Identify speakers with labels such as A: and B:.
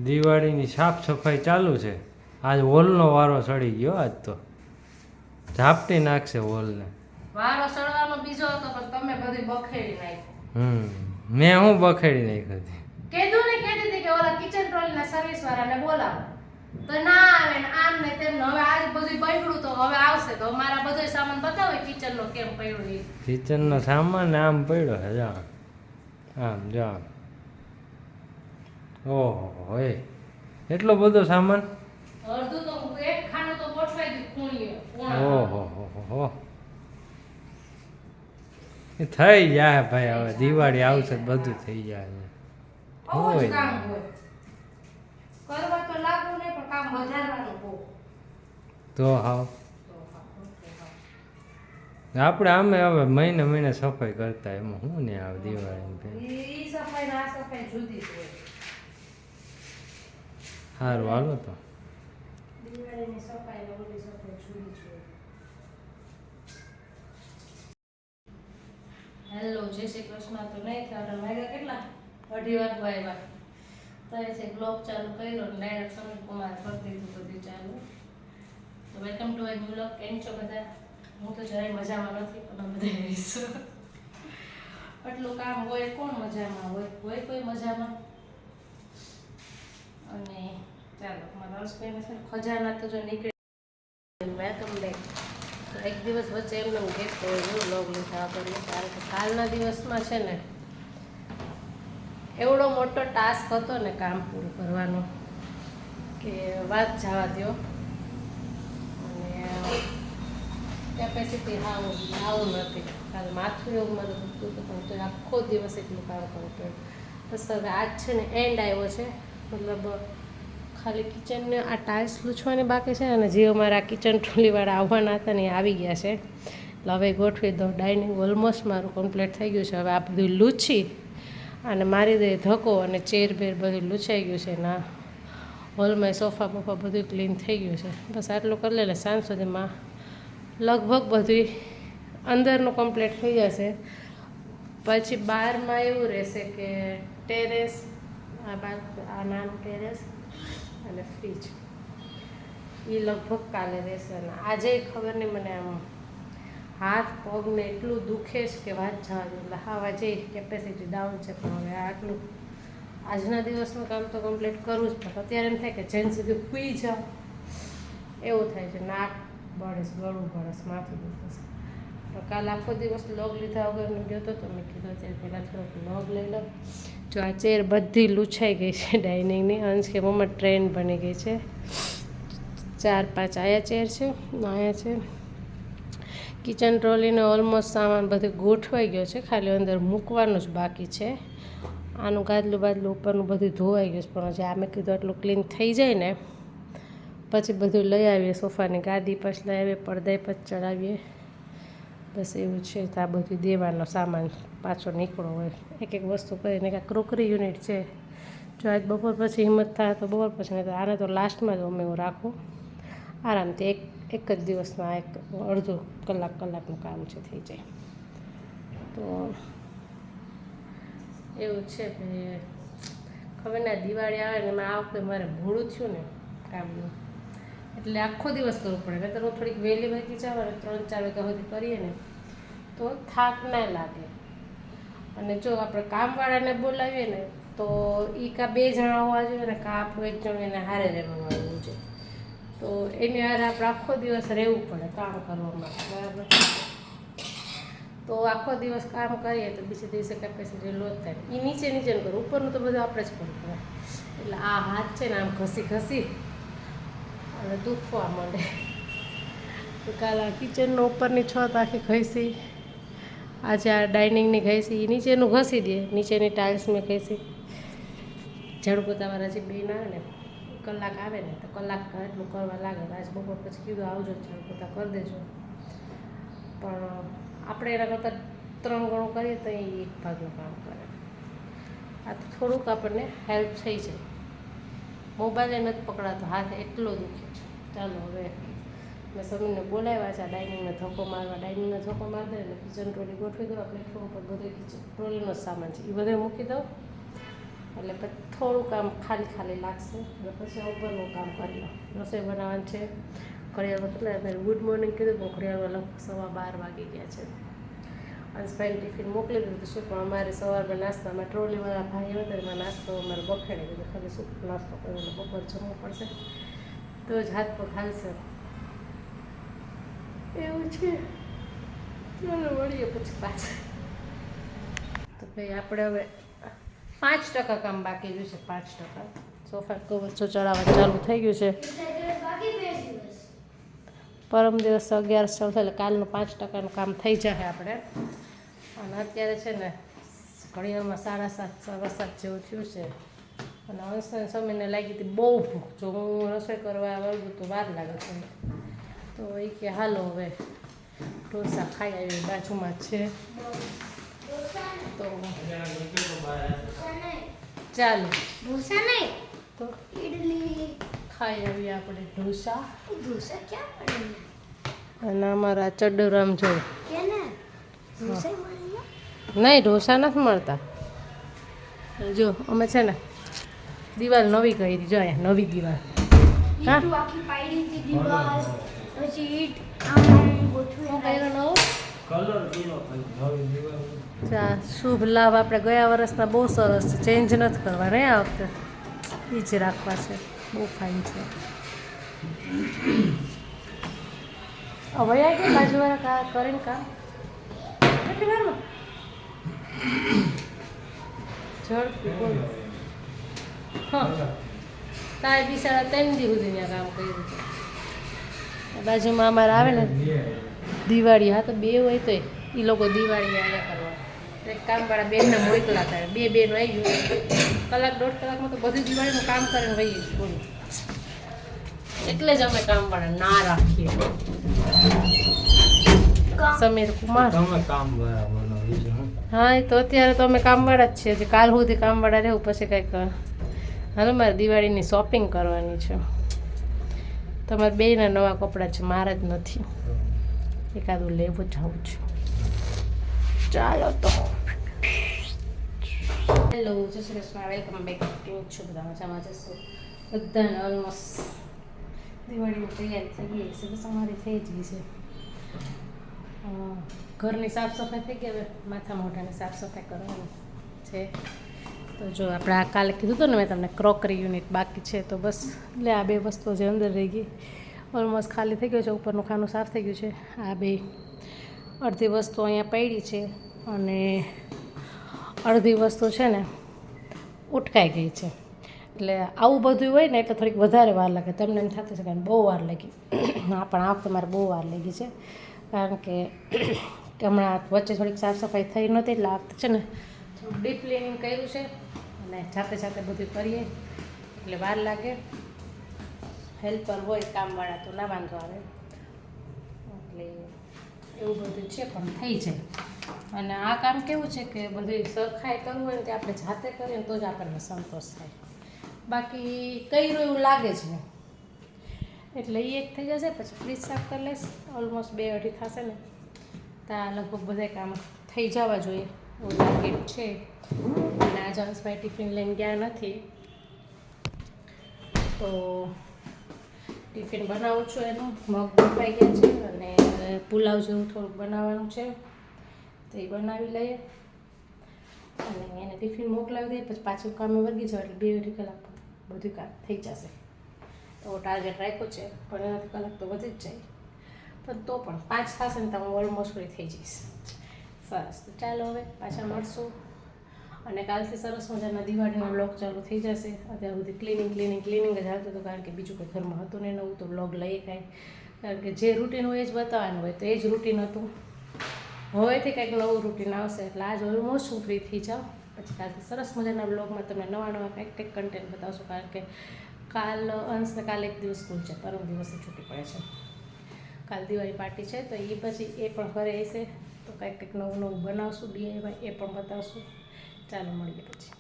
A: દિવાળીની સાફ સફાઈ ચાલુ છે. આજ હોલનો વારો ચડી ગયો. આજ તો ઝાપટી નાખશે હોલને.
B: વારો ચડવાનો બીજો હતો પણ તમે બધું બખેડી નાખ્યું.
A: મેં હું બખેડી નાખી
B: કીધું ને કહેતી હતી કે ઓલા કિચન ટ્રોલીના સર્વિસ વાળાને બોલાવો તો ના આવે ને આમ ને તેમ. હવે આજ બધું પડ્યું તો હવે આવશે તો મારા બધો સામાન બતાવો કિચનનો કેમ પડ્યો એ.
A: કિચનનો સામાન આમ પડ્યો છે. જા આમ જા. ઓહો એ એટલો બધો સામાન.
B: અડધું તો એક ખાનું તો ગોઠવાઈ ગયું ખૂણીએ.
A: ઓહો હો એ થઈ જાય ભાઈ. હવે દિવાળી આવશે બધું થઈ જાય.
B: હોય કામ હોય કરવા તો લાગુ નહીં પણ કામ વધારવાનું બહુ.
A: તો હાવ આપણે આમે હવે મહિને મહિને સફાઈ કરતા એમાં શું ને આવે દિવાળી
B: ઈ સફાઈ ના સફાઈ જુદી જ હોય.
A: સારું હાલો તો
B: દિવાળીની સફાઈ ને ઓલી સફાઈ જુદી જ હોય. હેલો જય શ્રી કૃષ્ણ. તો નહીં થયા વાગ્યા કેટલા 2:30 વાગવા આવ્યા તો એ છે બ્લોગ ચાલુ કર્યો ને ડાયરેક્ટ સમીર કુમાર કરી દીધું બધું ચાલુ. તો welcome to my new blog. કેમ છો બધા? હું તો જરાય મજામાં નથી પણ અમે બધા રહીશું. આટલું કામ હોય કોણ મજામાં હોય? હોય કોઈ મજામાં? અને ચાલો મારા હસબન્ડ છે ખજાના તો જો નીકળી વેલકમ બેક. તો એક દિવસ વચ્ચે એમને હું ગેપ કર્યો બ્લોગ લીધા કરીએ કારણ કે કાલના દિવસમાં છે ને એવડો મોટો ટાસ્ક હતો ને કામ પૂરું કરવાનો કે વાત જવા દો. અને કેપેસિટી આવું નથી. કાલે માથું એવું મારું દુખતું હતું પણ તો આખો દિવસ એટલું કામ કરવું પડ્યું. બસ હવે આજ છે ને એન્ડ આવ્યો છે. મતલબ ખાલી કિચનને આ ટાઇલ્સ લૂછવાની બાકી છે અને જે અમારા કિચન ટ્રોલીવાળા આવવાના હતા ને એ આવી ગયા છે. એટલે હવે ગોઠવી દો. ડાઇનિંગ ઓલમોસ્ટ મારું કમ્પ્લીટ થઈ ગયું છે. હવે આ બધું લૂછી અને મારી દે ધક્કો અને ચેર બેર બધું લૂછાઈ ગયું છે. ના હોલમાં સોફા બોફા બધું ક્લીન થઈ ગયું છે. બસ આટલું કરી લે સાંજ સુધીમાં લગભગ બધું અંદરનું કમ્પ્લીટ થઈ જશે. પછી બહારમાં એવું રહેશે કે ટેરેસ આ નાનું ટેરેસ અને ફ્રીજ એ લગભગ કાલે રહેશે. અને આજે ખબર નહીં મને આમ હાથ પગને એટલું દુખે છે કે વાત જવા દે. એટલે હા આજે કેપેસિટી ડાઉન છે પણ હવે આટલું આજના દિવસનું કામ તો કમ્પ્લીટ કરવું જ પડે. અત્યારે એમ થાય કે જેન સુધી સૂઈ જાઓ એવું થાય છે. નાક બળેશ, ગળું બળેશ, માથું દુખશે. તો કાલ આખો દિવસ લોગ લીધા વગર ગયો હતો તો મેં કીધું અત્યારે પહેલાં થોડોક લોગ લઈ લો. જો આ ચેર બધી લૂછાઈ ગઈ છે ડાઇનિંગની. અંશ કે મમ્મા ટ્રેન બની ગઈ છે. 4-5 આયા ચેર છે આયા છે. કિચન ટ્રોલીને ઓલમોસ્ટ સામાન બધું ગોઠવાઈ ગયો છે. ખાલી અંદર મૂકવાનું જ બાકી છે. આનું ગાદલું બાદલું ઉપરનું બધું ધોવાઈ ગયું છે પણ હજી આ મેં કીધું એટલું ક્લીન થઈ જાય ને પછી બધું લઈ આવીએ. સોફાની ગાદી પછી લઈ આવીએ, પડદાય પછી ચડાવીએ. બસ એવું છે. તો આ બધું દેવાનો સામાન પાછો નીકળો હોય એક એક વસ્તુ કરીને. કાંઈ ક્રોકરી યુનિટ છે. જો આજ બપોર પછી હિંમત થાય તો બપોર પછી નહીં તો આને તો લાસ્ટમાં જ અમે હું રાખું આરામથી. એક જ દિવસમાં એક અડધો કલાકનું કામ છે થઈ જાય. તો એવું છે ભાઈ. ખબર ને દિવાળી આવે ને એમાં આ વખતે મારે મોડું થયું ને કામનું એટલે આખો દિવસ કરવું પડે. નહીંતર હું થોડીક વહેલી વહેલી જાવ ને 3-4 વાગ્યા સુધી કરીએ ને તો થાક ના લાગે. અને જો આપણે કામવાળાને બોલાવીએ ને તો એ કાં 2 જણા હોવા જોઈએ ને કાં આપણું 1 જણ એને હારે રહેવાનું આવવું જોઈએ. તો એની હારે આપણે આખો દિવસ રહેવું પડે કામ કરવામાં. બરાબર. તો આખો દિવસ કામ કરીએ તો બીજે દિવસે કેપેસિટી લો થાય. એ નીચેનું કરવું, ઉપરનું તો બધું આપણે જ કરવું પડે. એટલે આ હાથ છે ને આમ ઘસી અને દુખવા માંડે. તો કાલે આ કિચનનો ઉપરની છત આખી ઘસી. આજે આ ડાઇનિંગની ઘસી. નીચેનું ઘસી દે. નીચેની ટાઇલ્સ મેં ઘસી. ઝાડુ પોતાવાળા જે બેન આવે ને કલાક આવે ને તો કલાક એટલું કરવા લાગે. આજ બપોર પછી કીધું આવજો ઝાડુ પોતા કરી દેજો. પણ આપણે એના કરતાં 3 ગણું કરીએ તો એ 1 ભાગનું કામ કરે. આ તો થોડુંક આપણને હેલ્પ થઈ જાય. મોબાઈલે નથી પકડાતો, હાથ એટલો દુખે છે. ચાલો હવે મેં સમીરને બોલાવ્યા છે ડાઇનિંગનો ધક્કો મારવા. ડાઇનિંગનો ધક્કો મારી દે એટલે કિચન ટ્રોલી ગોઠવી દો. પ્લેટફોર્મ ઉપર બધું કિચન ટ્રોલીનો જ સામાન છે એ બધે મૂકી દઉં એટલે પછી થોડુંક આમ ખાલી ખાલી લાગશે એટલે પછી ઉપરનું કામ કરી લો. રસોઈ બનાવવાનું છે. ઘડિયાળમાં કેટલા મેં ગુડ મોર્નિંગ કીધું પણ ઘડિયાળમાં લગભગ 12:15 વાગી ગયા છે. અંશભાઈને ટિફિન મોકલી દીધું છે પણ અમારે સવારમાં નાસ્તામાં ટ્રોલીવાળા ભાઈ હતા એમાં નાસ્તો અમારે બખેડી દીધો. ખાલી સૂકો નાસ્તો કર્યો એટલે બપોર જમવું પડશે તો જ હાથ પગ હાલશે એવું છે. ચાલો મળીએ પછી પાછા. તો ભાઈ આપણે હવે 5% કામ બાકી રહ્યું છે. 5% સોફા કવર ચડાવવા ચાલુ થઈ ગયું છે. પરમ દિવસ 11 ચાલુ થાય એટલે કાલનું 5%નું કામ થઈ જશે આપણે. અને અત્યારે છે ને ઘડિયાળમાં 7:30 જેવું થયું છે અને અંશને સમયને લાગી હતી બહુ ભૂખ. જો હું રસોઈ કરવા વળગું તો વાર લાગે છે તો એ કે હાલો હવે ઢોસા ખાઈ આવી બાજુમાં છે તો ચાલો
C: ઢોસા નહીં
B: તો
C: ઇડલી
B: ખાઈ આવીએ આપણે ઢોસા.
C: ઢોસા ક્યાં પડે
B: અને અમારા ચડુરામ જો
C: કે ને ઢોસા મળે
B: નહીં ઢોસા નથી મળતા. જો અમે છે ને દિવાલ નવી કરી જો અહીંયા નવી દિવાલ હા
C: ઈટ આખી પાડી હતી દીવાલ પછી ઈટ આમ ગોઠવી
B: કર્યો નવો
A: કલર દીનો નવી દીવાલ.
B: ચા શુભ લાભ આપણે ગયા વર્ષના બહુ સરસ છે. ચેન્જ નથી કરવા ને આ વખતે એ જ રાખવા છે. બહુ ફાઇન છે. હવે આ કે બાજુવાળા કરીને કામ કેટલી વારમાં ઝડપી બોલો. હા તારે બિચારા 3 દી સુધી ત્યાં કામ કર્યું છે. બાજુમાં અમારે આવે ને દિવાળી હા તો 2 હોય તો એ લોકો દિવાળી આવ્યા કરવા એક કામવાળા બેનને મોકલા હતા. 2 બેન આવી ગયું કલાક 1.5 કલાકમાં તો બધી દિવાળીનું કામ કરીને વહી ગયું બોલું. એટલે જ અમે કામવાળા ના રાખીએ. સમીર કુમાર
A: તમે કામ બરાબર
B: હા એ તો અત્યારે તો અમે કામવાળા જ છીએ. હજી કાલ સુધી કામવાળા રહેવું પછી કંઈક હાલો મારે દિવાળીની શોપિંગ કરવાની છે. તમારે બેયના નવા કપડાં છે મારા જ નથી. એકાદું લેવું જવું છે. ચાલો તો હેલો જય શ્રી કૃષ્ણ વેલકમ બેક. કેવું છું બધા મજામાં જશો બધાને ઓલમોસ્ટ દિવાળીની તૈયારી થઈ ગઈ છે. બસ અમારી થઈ જ ગઈ છે. ઘરની સાફ સફાઈ થઈ ગઈ. હવે માથા મોઢાની સાફ સફાઈ કરવાની છે. તો જો આપણે આ કાલે કીધું હતું ને મેં તમને ક્રોકરી યુનિટ બાકી છે તો બસ એટલે આ 2 વસ્તુઓ જે અંદર રહી ગઈ ઓલમોસ્ટ ખાલી થઈ ગયું છે. ઉપરનું ખાનું સાફ થઈ ગયું છે. આ 2 અડધી વસ્તુ અહીંયા પડી છે અને અડધી વસ્તુ છે ને ઉટકાઈ ગઈ છે. એટલે આવું બધું હોય ને એટલે થોડીક વધારે વાર લાગે. તમને એમ થતું છે કે બહુ વાર લાગી હા પણ આ વખતે મારે બહુ વાર લાગી છે કારણ કે હમણાં વચ્ચે થોડીક સાફ સફાઈ થઈ નહોતી એટલે આ વખતે છે ને થોડું ડીપ ક્લિનિંગ કર્યું છે અને જાતે જાતે બધું કરીએ એટલે વાર લાગે. હેલ્પર હોય કામવાળા તો ના વાંધો આવે એટલે એવું બધું છે પણ થઈ જાય. અને આ કામ કેવું છે કે બધું સરખાઈ કરવું હોય ને તે આપણે જાતે કરીએ તો જ આપણને સંતોષ થાય. બાકી કર્યું એવું લાગે જ નહીં એટલે એ એક થઈ જશે. પછી ફ્રીજ સાફ કરી લઈશ. ઓલમોસ્ટ 2-2.5 થશે ને ત્યાં લગભગ બધા કામ થઈ જવા જોઈએ એવું ટાર્ગેટ છે. અને આજે અંશભાઈ ટિફિન લઈને ગયા નથી તો ટિફિન બનાવું છું. એનું મગ બફાઈ ગયા છે અને પુલાવ જેવું થોડુંક બનાવવાનું છે તો એ બનાવી લઈએ અને એને ટિફિન મોકલાવી દઈએ. પછી પાછું કામે વર્ગી જાવ એટલે 2-2.5 કલાક બધું કામ થઈ જશે. તો ટાર્ગેટ રાખ્યો છે પણ એનાથી કલાક તો વધી જ જાય પણ તો પણ 5 થશે ને તો હું ઓલમોસ્ટ ફ્રી થઈ જઈશ. સરસ તો ચાલો હવે પાછા મળશું અને કાલથી સરસ મજાના દિવાળીનો બ્લોગ ચાલુ થઈ જશે. અત્યાર સુધી ક્લિનિંગ જ હાલતું હતું કારણ કે બીજું કંઈ ઘરમાં હતું ને નવું તો બ્લોગ લઈએ કાંઈ કારણ કે જે રૂટીન હોય એ જ બતાવવાનું હોય તો એ જ રૂટીન હતું. હવેથી કંઈક નવું રૂટીન આવશે એટલે આજ ઓલમોસ્ટ હું ફ્રી થઈ જાઉં. પછી કાલથી સરસ મજાના બ્લોગમાં તમને નવા કંઈક કન્ટેન્ટ બતાવશું કારણ કે અંશને કાલે 1 દિવસ સ્કૂલ છે. પરમ દિવસે છૂટી પડે છે. કાલ દિવાળી પાર્ટી છે તો એ પછી એ પણ ઘરે આવશે તો કંઈક નવું બનાવશું DIY એ પણ બતાવશું. ચાલો મળીએ પછી.